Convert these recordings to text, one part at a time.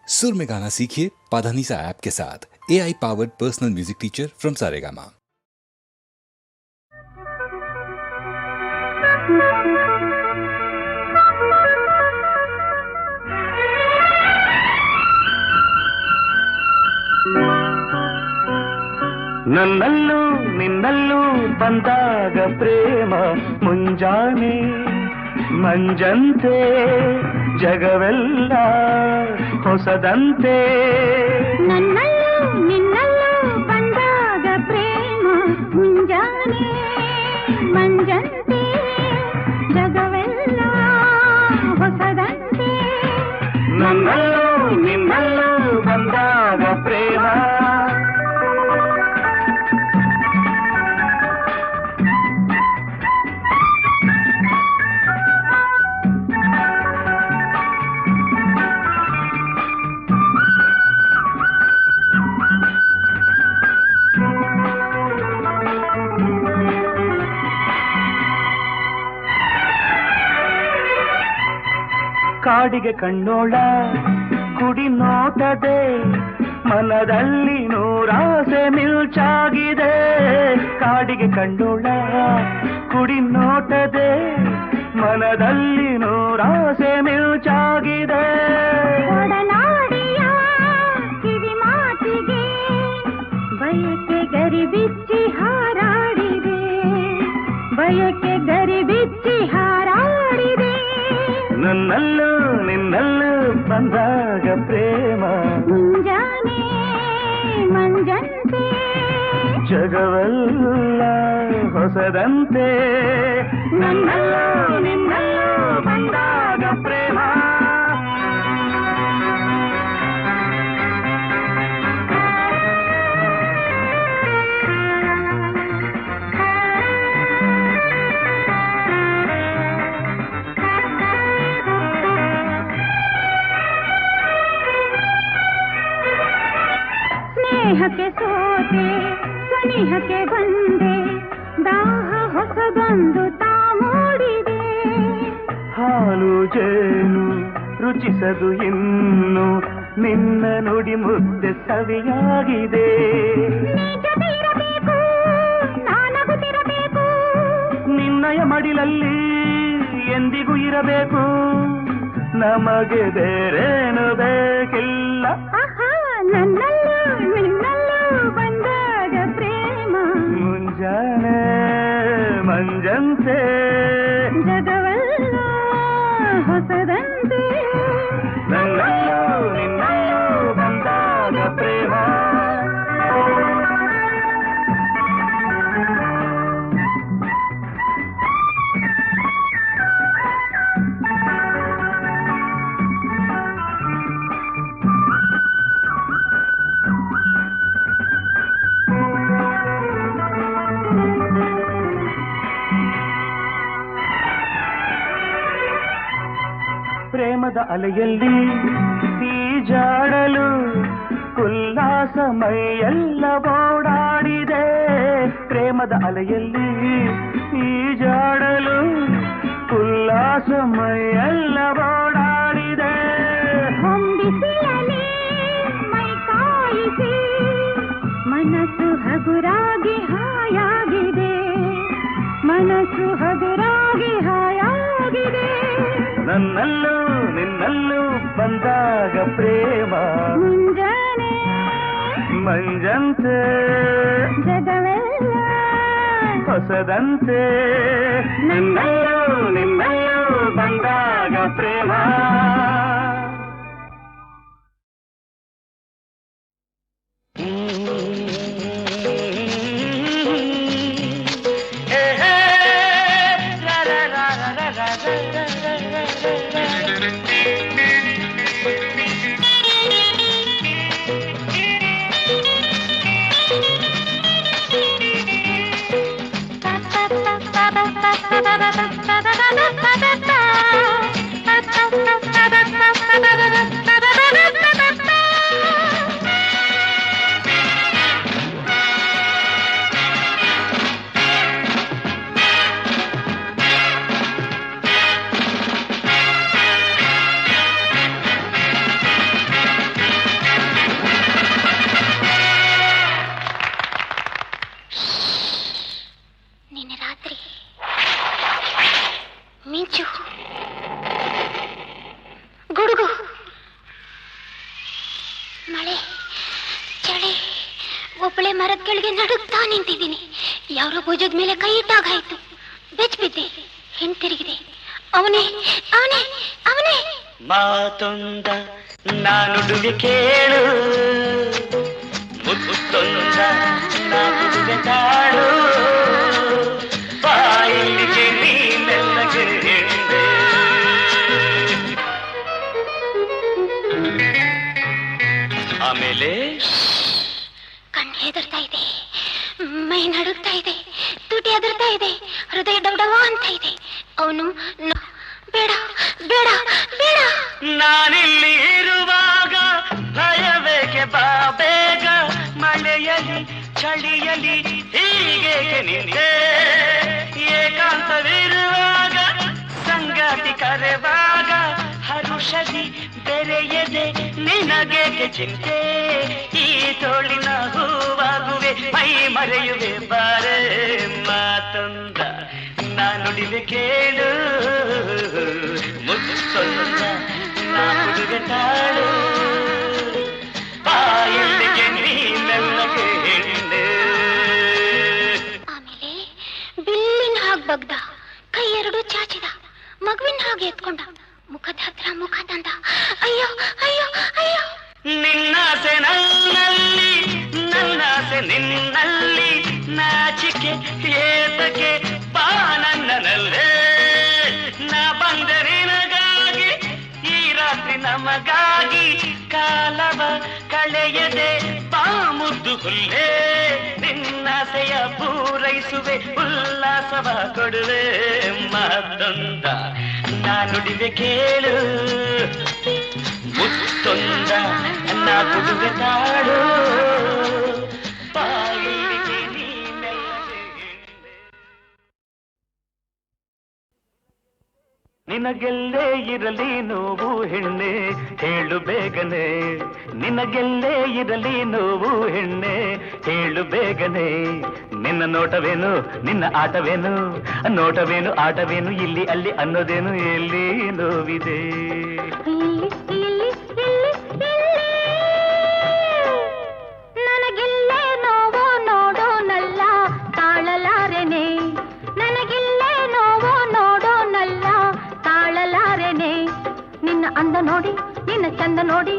सुर में गाना सीखिए पाधानीसा ऐप के साथ। AI powered personal music teacher from Saregama. ನನ್ನಲ್ಲೂ ನಿನ್ನಲ್ಲೂ ಬಂದಾಗ ಪ್ರೇಮ ಮುಂಜಾನೆ ಮಂಜಂತೆ ಜಗವೆಲ್ಲ ಹೊಸದಂತೆ. ನನ್ನಲ್ಲೂ ನಿನ್ನಲ್ಲೂ ಬಂದಾಗ ಪ್ರೇಮ ಮುಂಜಾನೆ ಮಂಜಂತೆ ಜಗವೆಲ್ಲ ಹೊಸದಂತೆ. ನನ್ನಲ್ಲೂ ನಿನ್ನಲ್ಲೂ ಬಂದಾಗ ಪ್ರೇಮ. ಕಾಡಿಗೆ ಕಣ್ಣೋಳ ಕುಡಿ ನೋಟದೆ ಮನದಲ್ಲಿ ನೂರಾಸೆ ಮಿಲ್ಚಾಗಿದೆ. ಕಾಡಿಗೆ ಕಣ್ಣೋಳ ಕುಡಿ ನೋಟದೆ ಮನದಲ್ಲಿ ನೂರಾಸೆ ಮಿಲ್ಚಾಗಿದೆ. ಒಡನಾಡಿಯ ಕಿವಿ ಮಾತಿಗೆ ಬಯಕೆ ಗರಿ ಬಿಚ್ಚಿ ಹಾರಾಡಿದೆ, ಬಯಕೆ ಗರಿ ಬಿಚ್ಚಿ ಹಾರಾಡಿದೆ. ನನ್ನಲ್ಲೂ ನಿನ್ನಲ್ಲೂ ಬಂದಾಗ ಪ್ರೇಮ ಮುಂಜಾನೆ ಮಂಜಂತೆ ಜಗವೆಲ್ಲ ಹೊಸದಂತೆ. ನನ್ನಲ್ಲೂ ನಿನ್ನಲ್ಲೂ ಬಂದಾಗ ಪ್ರೇಮ. ಸ್ನೇಹಕ್ಕೆ ಸೋತೆ ಸನಿಹಕ್ಕೆ ಬಂದೆ, ದಾಹ ಹೊಸದೊಂದು ತಾ ಮೂಡಿದೆ. ಹಾಲು ಜೇನು ರುಚಿಸದು ಇನ್ನು ನಿನ್ನ ನುಡಿ ಮುದ್ದೆ ಸವಿಯಾಗಿದೆ. ನಿಜವಿರಬೇಕು ನಾನಗುತ್ತಿರಬೇಕು, ನಿನ್ನಯ ಮಡಿಲಲ್ಲಿ ಎಂದಿಗೂ ಇರಬೇಕು. ನಮಗೆ ಬೇರೇನು ಬೇಕಿಲ್ಲ. ಆಹಾ ನನ್ನಲ್ಲೂ ನಿನ್ನಲ್ಲೂ ಬಂದಾಗ ಪ್ರೇಮ ಮುಂಜಾನೆ ಮಂಜಂತೆ ಜಗವೆಲ್ಲ ಹೊಸದಂತೆ. ನನ್ನಲ್ಲೂ ನಿನ್ನಲ್ಲೂ ಬಂದಾಗ ಪ್ರೇಮ. ಪ್ರೇಮದ ಅಲೆಯಲ್ಲಿ ಈಜಾಡಲು ಉಲ್ಲಾಸ ಮೈಯೆಲ್ಲ ಓಡಾಡಿದೆ. ಪ್ರೇಮದ ಅಲೆಯಲ್ಲಿ ಈಜಾಡಲು ಉಲ್ಲಾಸ ಮೈಯೆಲ್ಲ ಓಡಾಡಿದೆ. ಹೊಂಬಿಸಿಯಲಿ ಮೈ ಕಾಯಿಸಿ ಮನಸ್ಸು ಹಗುರಾಗಿ ಹಾಯಾಗಿದೆ, ಮನಸ್ಸು ಹಗುರಾಗಿ ಹಾಯಾಗಿದೆ. ನನ್ನಲ್ಲೂ ನಿನ್ನಲ್ಲೂ ಬಂದಾಗ ಪ್ರೇಮ ಮುಂಜಾನೆ ಮಂಜಂತೆ ಜಗವೆಲ್ಲ ಹೊಸದಂತೆ. ನನ್ನಲ್ಲೂ ನಿನ್ನಲ್ಲೂ ಬಂದಾಗ ಪ್ರೇಮ. Da da da da da da da da da da da da. ಪಪ್ಪಳೆ ಮರದ ಕೆಳಗೆ ನಡುಗ್ತಾ ನಿಂತಿದ್ದೀನಿ. ಯಾರೋ ಭುಜದ ಮೇಲೆ ಕೈ ಇಟ್ಟಾಗಾಯ್ತು. ಬೆಚ್ಬಿದ್ದೆ, ಹಿಂತಿರುಗಿದೆ. ಅವನೇ ಅವನೇ ಅವನೇ. ಮಾತೊಂದ ನಾನುಡುವೆ ಕೇಳು, ಮುತ್ತೊಂದ ನಾನುಡುವೆ ತಾಳು, ಬಾಯಿಗೆ ನೀನೆಲ್ಲಗೆ ಹಿಂದೆ. ಆಮೇಲೆ ಕಣ್ಣು ಹೆದರ್ತಾ ಇದೆ, ಮೈ ನಡುಗ್ತಾ ಇದೆ, ತುಟಿ ಹೆದರ್ತಾ ಇದೆ, ಹೃದಯ ಡವಡವ ಅಂತ ಇದೆ. ಅವನು ಬೇಡ ಬೇಡ ಬೇಡ. ನಾನಿಲ್ಲಿ ಇರುವಾಗ ಭಯಬೇಕೆ, ಬಾ ಬೇಗ. ಮಳೆಯಲಿ ಚಳಿಯಲಿ ಹೀಗೆ ನಿಂದೆ, ಏಕಾಂತವಿರುವಾಗ ಸಂಗಾತಿ ಕರೆವಾಗ ಹರುಷದಿ ಬೆರೆಯದೆ ನಿನಗೇಕೆ ಚಿಂತೆ. ಈ ತೋಳಿನ ಹೂವಾಗುವೆ, ಮೈ ಮರೆಯುವೆ ಬಾರೆ. ಮಾತೊಂದ ನಾನುಡಿವೆ ಕೇಳು, ಮುತ್ತೊಂದ ನಾನುಡಿವೆ ತಾಳು, ಬಾಯಿಗೆ ನೀನೆಲ್ಲಗೆ ಹಿಂದೆ. ಆಮೇಲೆ ಬಿಲ್ಲಿನ ಹಾಗೆ ಬಗ್ದ, ಕೈ ಎರಡು ಚಾಚಿದ, ಮಗುವಿನ ಹಾಗೆ ಎತ್ಕೊಂಡ, ಮುಖದ ಹತ್ರ ಮುಖ ತಂದ. ಅಯ್ಯೋ ಅಯ್ಯೋ ಅಯ್ಯೋ. ನಿನ್ನಾಸೆ ನನ್ನಲ್ಲಿ, ನನ್ನಾಸೆ ನಿನ್ನಲ್ಲಿ, ನಾಚಿಕೆ ಏತಕ್ಕೆ, ಬಾ ನನ್ನಲ್ಲೇ. ನಾ ಬಂದೆ ನಿನಗಾಗಿ, ಈ ರಾತ್ರಿ ನಮಗಾಗಿ, ಕಾಲವ ಕಳೆಯದೆ ಬಾ ಮುದ್ದು ಹುಲ್ಲೇ. ನಿನ್ನಾಸೆಯ ಪೂರೈಸುವೆ, ಉಲ್ಲಾಸವ ಕೊಡುವೆ. ಮಾತೊಂದ ನಾನುಡಿವೆ ಕೇಳು, ಮುತ್ತೊಂದ ನಾ ಕೊಡುವೆ ತಾಳು, ಬಾಯಿಗೆ ನೀನೆಲ್ಲಗೆ ಹಿಂದೆ. ನಿನಗೆಲ್ಲೇ ಇರಲಿ ನೋವು ಹೆಣ್ಣೆ, ಹೇಳು ಬೇಗನೆ. ನಿನಗೆಲ್ಲೇ ಇರಲಿ ನೋವು ಹೆಣ್ಣೆ, ಹೇಳು ಬೇಗನೆ. ನಿನ್ನ ನೋಟವೇನು, ನಿನ್ನ ಆಟವೇನು, ನೋಟವೇನು ಆಟವೇನು, ಇಲ್ಲಿ ಅಲ್ಲಿ ಅನ್ನೋದೇನು, ಎಲ್ಲಿ ನೋವಿದೆ. ನನಗಿಲ್ಲೇ ನೋವು ನೋಡೋನಲ್ಲ ತಾಳಲಾರೆನೆ, ನನಗಿಲ್ಲೇ ನೋವು ನೋಡೋನಲ್ಲ ತಾಳಲಾರೆನೆ. ನಿನ್ನ ಅಂದ ನೋಡಿ, ನಿನ್ನ ಚಂದ ನೋಡಿ,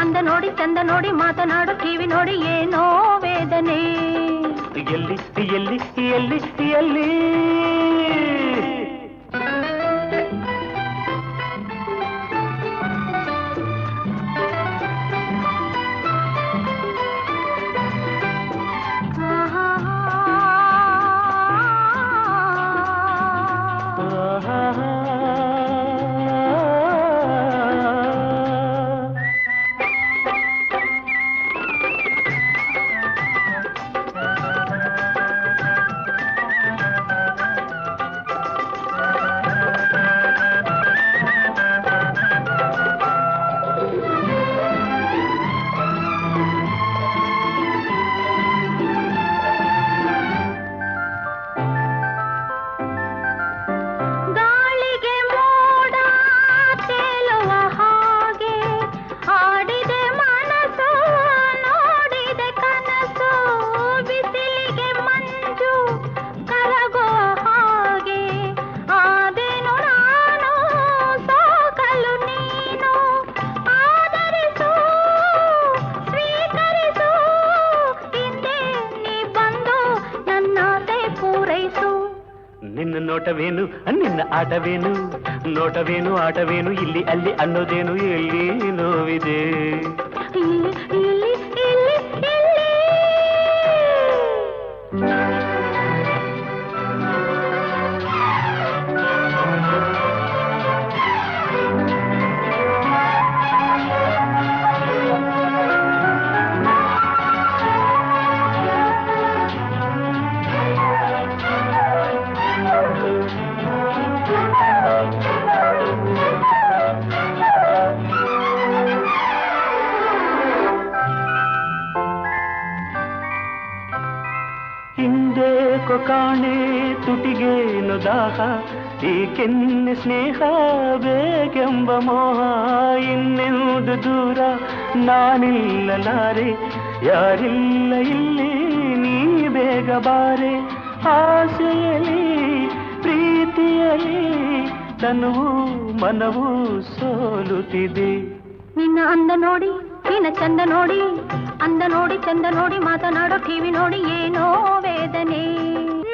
ಅಂದ ನೋಡಿ ಚಂದ ನೋಡಿ, ಮಾತನಾಡು ಕಿವಿ ನೋಡಿ, ಏನೋ ವೇದನೆ. ಎಲ್ಲಿ ಎಲ್ಲಿ ಎಲ್ಲಿ ಎಲ್ಲಿ ನೋಟವೇನು, ನಿನ್ನ ಆಟವೇನು, ನೋಟವೇನು ಆಟವೇನು, ಇಲ್ಲಿ ಅಲ್ಲಿ ಅನ್ನೋದೇನು, ಎಲ್ಲಿ ನೋವಿದೆ. ಹಿಂದೇಕೋ ಕಾಣೆ ತುಟಿಗೇನು ದಾಹ, ಈ ಕೆನ್ನೆ ಸ್ನೇಹ ಬೇಕೆಂಬ ಮೋಹ, ಇನ್ನೆಂದು ದೂರ ನಾನಿಲ್ಲಲಾರೆ, ಯಾರಿಲ್ಲ ಇಲ್ಲಿ ನೀ ಬೇಗ ಬಾರೆ ಆಸೆಯಲಿ ಪ್ರೀತಿಯಲಿ ತನುವು ಮನವು ಸೋಲುತ್ತಿದೆ ನಿನ್ನ ಅಂದ ನೋಡಿ ನಿನ್ನ ಚಂದ ನೋಡಿ ಅಂದ ನೋಡಿ ಚಂದ ನೋಡಿ ಮಾತನಾಡೋ ಟಿವಿ ನೋಡಿ ಏನೋ ವೇದನೆ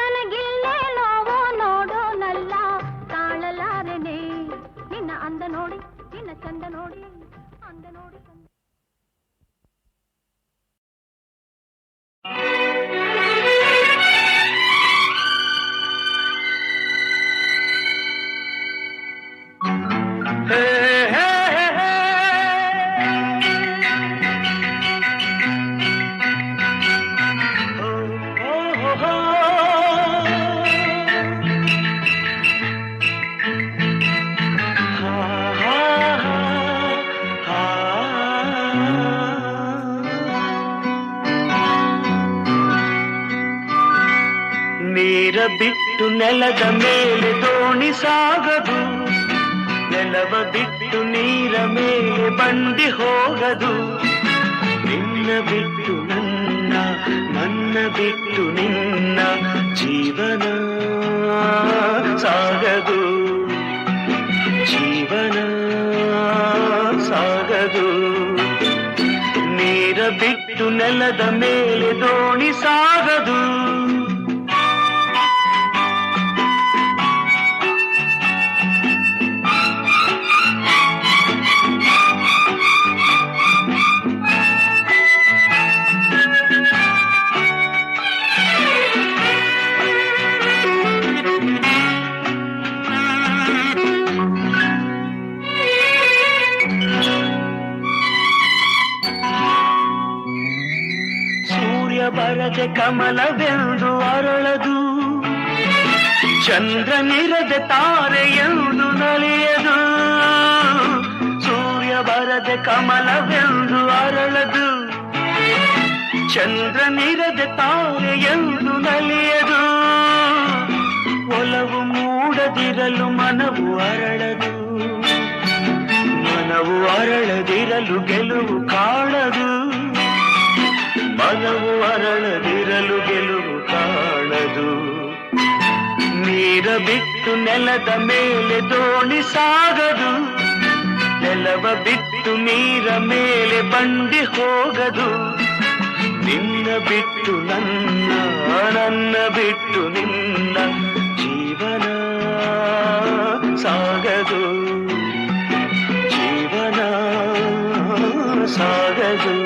ನನಗಿಲ್ಲೇ ನೋವು ನೋಡೋ ನಲ್ಲ ತಾಳಲಾರನೆ ನಿನ್ನ ಅಂದ ನೋಡಿ ನಿನ್ನ ಚಂದ ನೋಡಿ ಅಂದ ನೋಡಿ ಚಂದ ನೀರ ಬಿಟ್ಟು ನೆಲದ ಮೇಲೆ ದೋಣಿ ಸಾಗದು ನೆಲವ ಬಿಟ್ಟು ನೀರ ಮೇಲೆ ಬಂಡಿ ಹೋಗದು ನಿನ್ನ ಬಿಟ್ಟು ನನ್ನ ನನ್ನ ಬಿಟ್ಟು ನಿನ್ನ ಜೀವನ ಸಾಗದು ಜೀವನ ಸಾಗದು ನೀರ ಬಿಟ್ಟು ನೆಲದ ಮೇಲೆ ದೋಣಿ ಸಾಗದು ಬರದೆ ಕಮಲವೆಂದು ಅರಳದು ಚಂದ್ರನಿರದೆ ತಾರೆ ಎಂದು ನಲಿಯದು ಸೂರ್ಯ ಬರದೆ ಕಮಲವೆಂದು ಅರಳದು ಚಂದ್ರನಿರದೆ ತಾರೆ ಎಂದು ನಲಿಯದು ಒಲವು ಮೂಡದಿರಲು ಮನವು ಅರಳದು ಮನವು ಅರಳದಿರಲು ಗೆಲುವು ಕಾಣದು ಮನವು ಅರಳದಿರಲು ಗೆಲುವು ಕಾಣದು ನೀರ ಬಿಟ್ಟು ನೆಲದ ಮೇಲೆ ದೋಣಿ ಸಾಗದು ನೆಲವ ಬಿಟ್ಟು ನೀರ ಮೇಲೆ ಬಂಡಿ ಹೋಗದು ನಿನ್ನ ಬಿಟ್ಟು ನನ್ನ ನನ್ನ ಬಿಟ್ಟು ನಿನ್ನ ಜೀವನ ಸಾಗದು ಜೀವನ ಸಾಗದು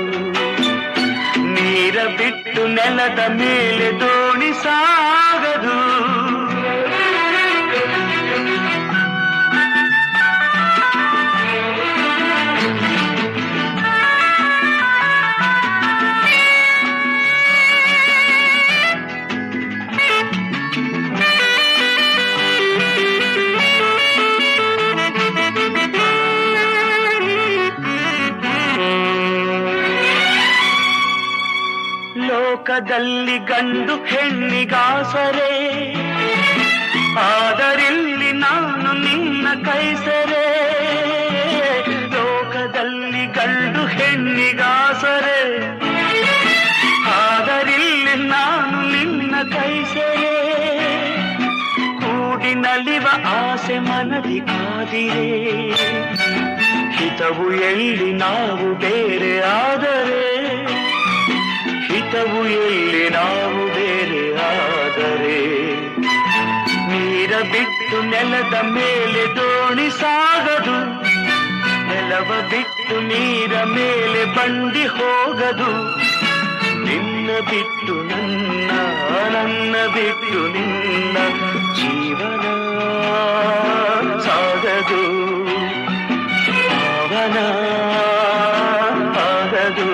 ನೀರ ಬಿಟ್ಟು ನೆಲದ ಮೇಲೆ ದೋಣಿ ಸಾಗದು ಲೋಕದಲ್ಲಿ ಗಂಡು ಹೆಣ್ಣಿಗಾಸರೆ ಆದರಿಲ್ಲಿ ನಾನು ನಿನ್ನ ಕೈಸರೆ ಲೋಕದಲ್ಲಿ ಗಂಡು ಹೆಣ್ಣಿಗಾಸರೆ ಆದರಿಲ್ಲಿ ನಾನು ನಿನ್ನ ಕೈಸರೆ ಕೂಡಿ ನಲಿವ ಆಸೆ ಮನದಿ ಕಾದಿರೆ ಹಿತವು ಎಲ್ಲಿ ನಾವು ಬೇರೆ ಆದರೆ ಹಿತವು ಎಲ್ಲಿ ನಾವು ಬೇರೆ ಆದರೆ ನೀರ ಬಿಟ್ಟು ನೆಲದ ಮೇಲೆ ದೋಣಿ ಸಾಗದು ನೆಲವ ಬಿಟ್ಟು ನೀರ ಮೇಲೆ ಬಂಡಿ ಹೋಗದು ನಿನ್ನ ಬಿಟ್ಟು ನನ್ನ ನನ್ನ ಬಿಟ್ಟು ನಿನ್ನ ಜೀವನ ಸಾಗದು ಪಾವನ ಆಗದು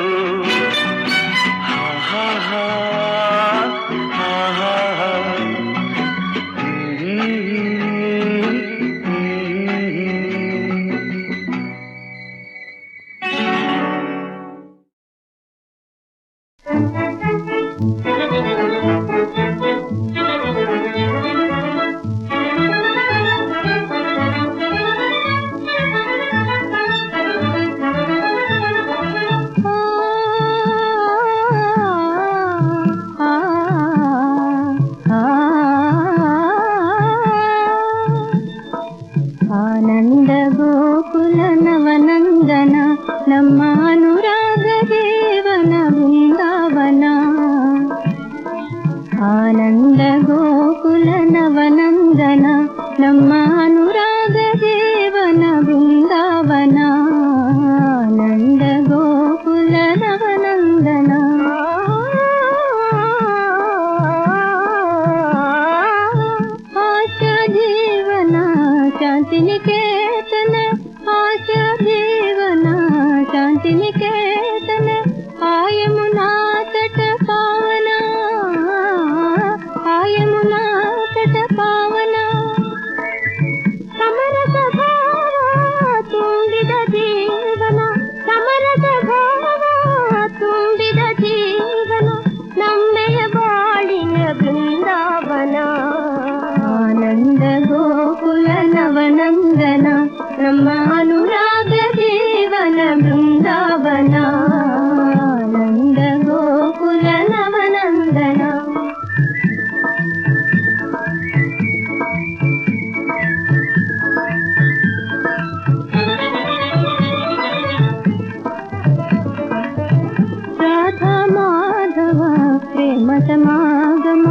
ಪ್ರೇಮ ಸಮಾಗಮ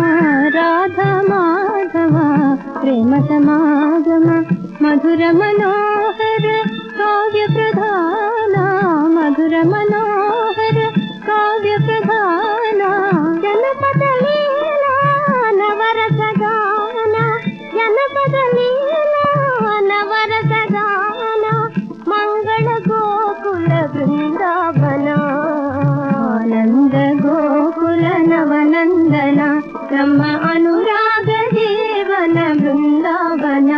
ರಾಧಾ ಮಾಧವ ಪ್ರೇಮ ಸಮಾಗಮ ಮಧುರ ಮನೋಹರ ಕಾವ್ಯ ಪ್ರಧಾನ ಮಧುರ ಮನೋಹರ ಕಾವ್ಯ ಪ್ರಧಾನ ಜನಪದ ಲೀಲಾ ನವರಸ ಗಾನ ಜನಪದ ಲೀಲಾ ನವರಸ ಗಾನ ಮಂಗಳ ಗೋಕುಲ ಬೃಂದಾವನ ಆನಂದ ಗೋಕುಲ ನವನಂದನ ನಮ್ಮ ಅನುರಾಗ ಜೀವನ ಬೃಂದಾವನ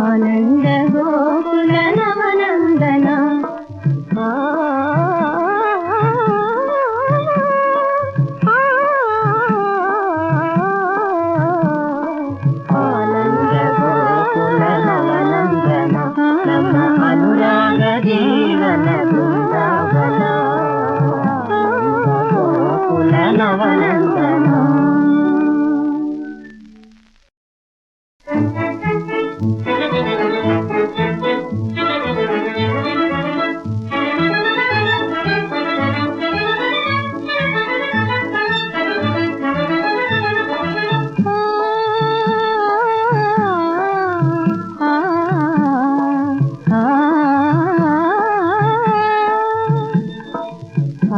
ಆನಂದ ಗೋಕುಲ ನವನಂದನ ಆನಂದ ಗೋಕುಲ ನವನಂದನ ನಮ್ಮ ಅನುರಾಗ ಜೀವನ ಬೃಂದಾವನ ಗೋಕುಲ ನವನಂದನ.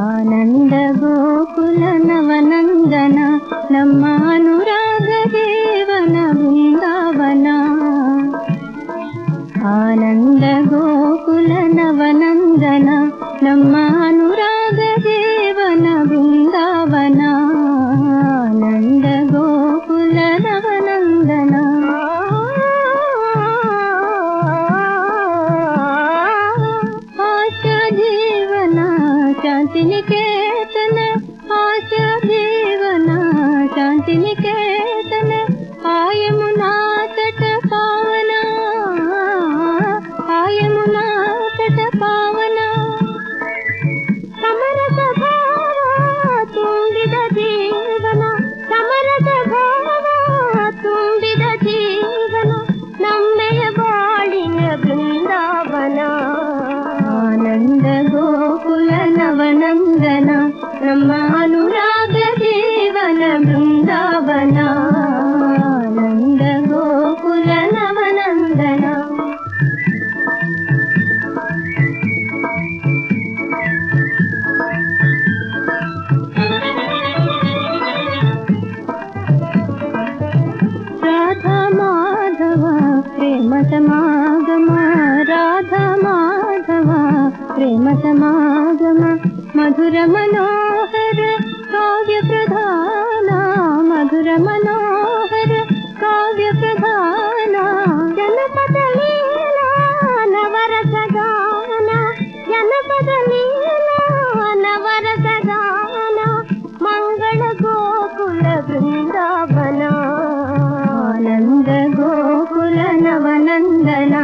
ಆನಂದ ಗೋಕುಲ ನವನಂದನ ನಮ್ಮ ಅನುರಾಗ ಜೀವನ ಬೃಂದಾವನ ಆನಂದ ಗೋಕುಲ ನವನಂದನ ನಮ್ಮ ಅನುರಾಗ ಜೀವನ ಬೃಂದಾವನ ಆನಂದ ಗೋಕುಲ ನವನಂದನ. ಆಶಾ ಜೀವನ ಶಾಂತಿ ನಿಕೇತನ ಆಶಾ ಜೀವನ ಶಾಂತಿ ನಿಕೇತನ ಆಯಮುನಾ ತಟ ಪಾವನ ಆಯಮುನಾ ತಟ ಪಾವನ ಸಮರಸ ಭಾವ ತುಂಬಿದ ಜೀವನ ಸಮರಸ ಭಾವ ತುಂಬಿದ ಜೀವನ ನಮ್ಮೆಯ ಬಾಳಿನ ಬೃಂದಾವನ ಆನಂದ ಗೋಕುಲ ನವನಂದನ ನಮ್ಮ ಅನುರಾಗ ಜೀವನ ಬೃಂದಾವನ ಆನಂದ ಗೋಕುಲ ನವನಂದನ. ರಾಧಾ ಮಾಧವ ಪ್ರೇಮ ಸಮಾಗಮ ರಾಧಾ ಮಾಧವ ಪ್ರೇಮ ಸಮಾಗಮ ಮಧುರ ಮನೋಹರ ಕಾವ್ಯ ಪ್ರಧಾನ ಮಧುರ ಮನೋಹರ ಕಾವ್ಯ ಪ್ರಧಾನ ಜನಪದ ಲೀಲಾ ನವರಸ ಗಾನ ಜನಪದ ಲೀಲಾ ನವರಸ ಗಾನ ಮಂಗಳ ಗೋಕುಲ ಬೃಂದಾವನ ಆನಂದ ಗೋಕುಲ ನವನಂದನ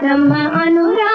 ನಮ್ಮ ಅನುರಾಗ